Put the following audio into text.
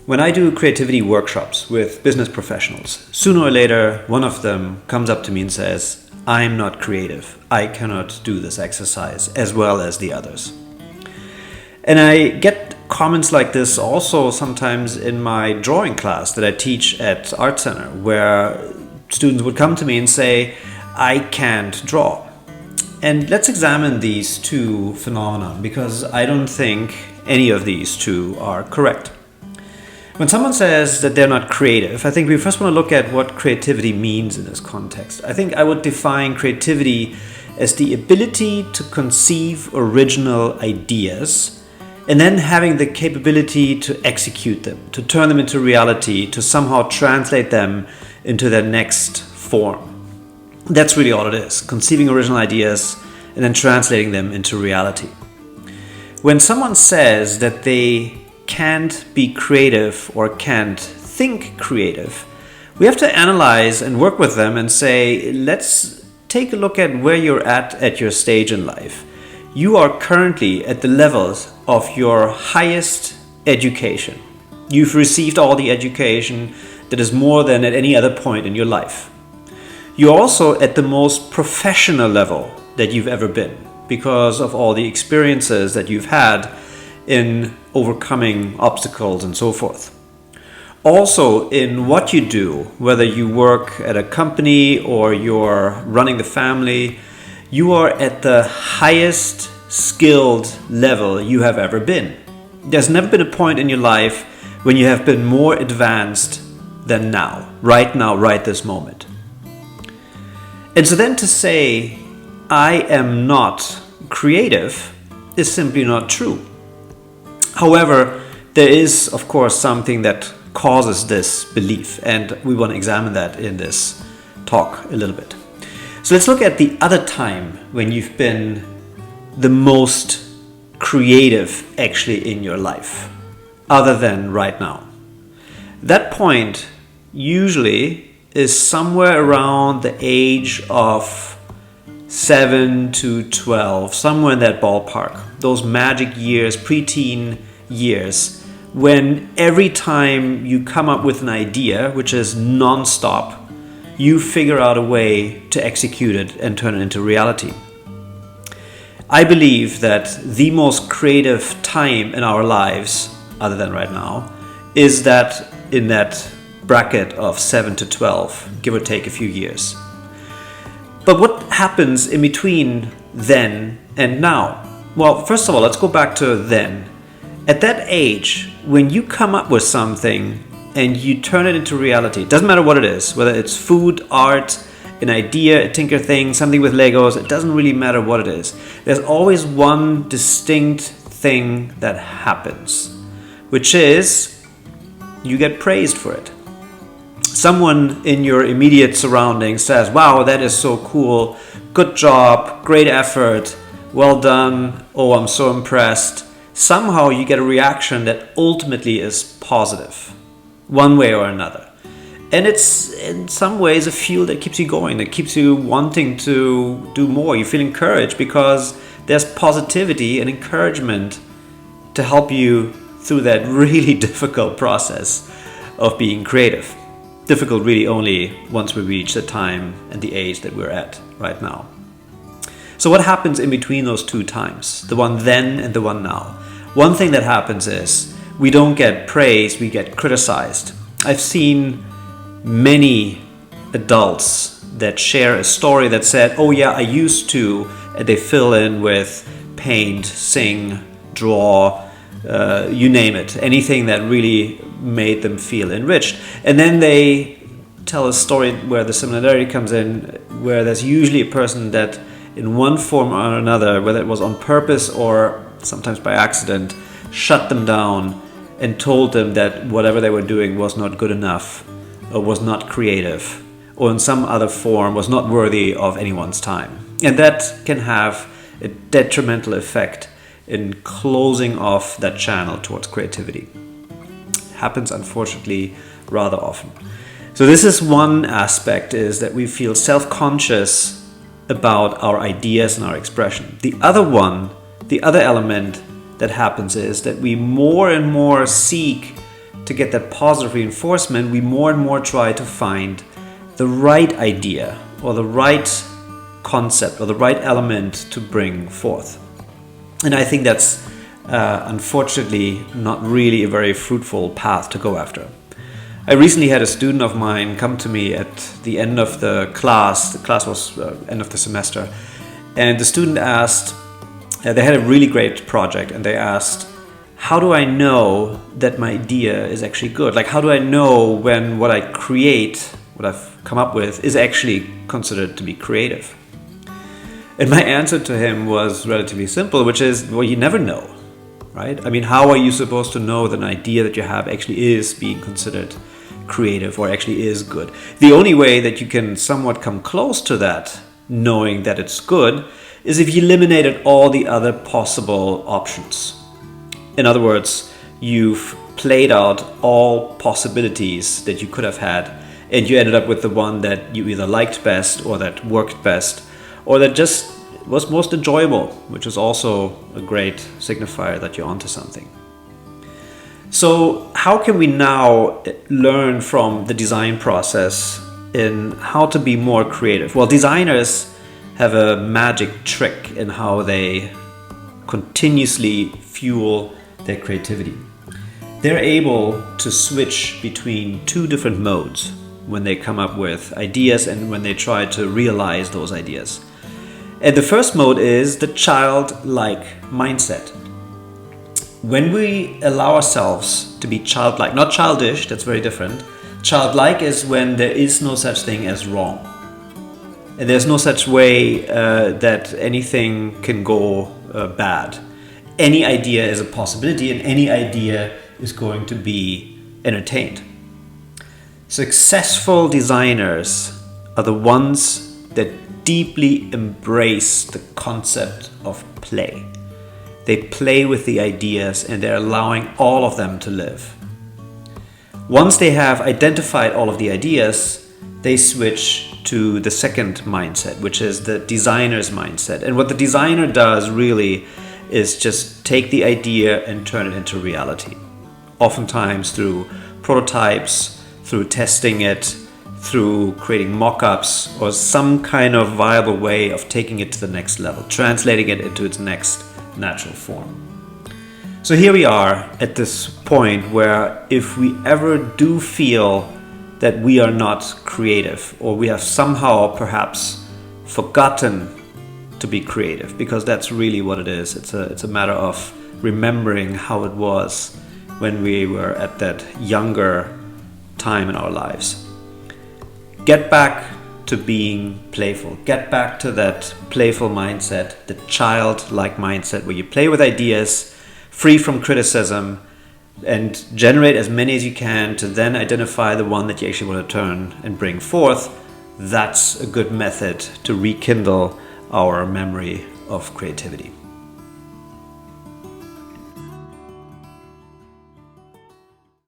When I do creativity workshops with business professionals, sooner or later, one of them comes up to me and says, I'm not creative. I cannot do this exercise as well as the others. And I get comments like this also sometimes in my drawing class that I teach at Art Center, where students would come to me and say, I can't draw. And let's examine these two phenomena, because I don't think any of these two are correct. When someone says that they're not creative, I think we first want to look at what creativity means in this context. I think I would define creativity as the ability to conceive original ideas and then having the capability to execute them, to turn them into reality, to somehow translate them into their next form. That's really all it is, conceiving original ideas and then translating them into reality. When someone says that they can't be creative or can't think creative, we have to analyze and work with them and say, let's take a look at where you're at your stage in life. You are currently at the levels of your highest education. You've received all the education that is more than at any other point in your life. You're also at the most professional level that you've ever been because of all the experiences that you've had in overcoming obstacles and so forth. Also, in what you do, whether you work at a company or you're running the family, you are at the highest skilled level you have ever been. There's never been a point in your life when you have been more advanced than now, right this moment. And so then to say, I am not creative is simply not true. However, there is, of course, something that causes this belief, and we want to examine that in this talk a little bit. So let's look at the other time when you've been the most creative actually in your life, other than right now. That point usually is somewhere around the age of 7 to 12, somewhere in that ballpark. Those magic years, preteen years, when every time you come up with an idea, which is non-stop, you figure out a way to execute it and turn it into reality. I believe that the most creative time in our lives, other than right now, is that in that bracket of 7 to 12, give or take a few years. But what happens in between then and now? Well, first of all, let's go back to then. At that age, when you come up with something and you turn it into reality, it doesn't matter what it is, whether it's food, art, an idea, a tinker thing, something with Legos, it doesn't really matter what it is. There's always one distinct thing that happens, which is you get praised for it. Someone in your immediate surroundings says, wow, that is so cool, good job, great effort, well done, oh, I'm so impressed. Somehow you get a reaction that ultimately is positive, one way or another. And it's in some ways a fuel that keeps you going, that keeps you wanting to do more. You feel encouraged because there's positivity and encouragement to help you through that really difficult process of being creative. Difficult really only once we reach the time and the age that we're at right now. So what happens in between those two times, the one then and the one now? One thing that happens is we don't get praised, we get criticized. I've seen many adults that share a story that said, oh yeah, I used to, and they fill in with paint, sing, draw, you name it, anything that really made them feel enriched. And then they tell a story where the similarity comes in, where there's usually a person that in one form or another, whether it was on purpose or sometimes by accident, shut them down and told them that whatever they were doing was not good enough or was not creative or in some other form was not worthy of anyone's time. And that can have a detrimental effect in closing off that channel towards creativity. It happens unfortunately rather often. So this is one aspect, is that we feel self-conscious about our ideas and our expression. The other element that happens is that we more and more seek to get that positive reinforcement, we more and more try to find the right idea or the right concept or the right element to bring forth. And I think that's unfortunately not really a very fruitful path to go after. I recently had a student of mine come to me at the end of the class. The class was end of the semester. And the student asked, they had a really great project, and they asked, how do I know that my idea is actually good? Like, how do I know when what I create, what I've come up with, is actually considered to be creative? And my answer to him was relatively simple, which is, well, you never know, right? I mean, how are you supposed to know that an idea that you have actually is being considered creative or actually is good? The only way that you can somewhat come close to that, knowing that it's good, is if you eliminated all the other possible options. In other words, you've played out all possibilities that you could have had, and you ended up with the one that you either liked best or that worked best, or that just was most enjoyable, which is also a great signifier that you're onto something. So how can we now learn from the design process in how to be more creative? Well, designers have a magic trick in how they continuously fuel their creativity. They're able to switch between two different modes when they come up with ideas and when they try to realize those ideas. And the first mode is the childlike mindset. When we allow ourselves to be childlike, not childish, that's very different. Childlike is when there is no such thing as wrong. And there's no such way that anything can go bad. Any idea is a possibility, and any idea is going to be entertained. Successful designers are the ones that deeply embrace the concept of play. They play with the ideas, and they're allowing all of them to live. Once they have identified all of the ideas, they switch to the second mindset, which is the designer's mindset. And what the designer does really is just take the idea and turn it into reality. Oftentimes through prototypes, through testing it, through creating mock-ups, or some kind of viable way of taking it to the next level, translating it into its next natural form. So here we are at this point where if we ever do feel that we are not creative, or we have somehow perhaps forgotten to be creative, because that's really what it is. It's a matter of remembering how it was when we were at that younger time in our lives. Get back to being playful. Get back to that playful mindset, the childlike mindset, where you play with ideas, free from criticism, and generate as many as you can to then identify the one that you actually want to turn and bring forth. That's a good method to rekindle our memory of creativity.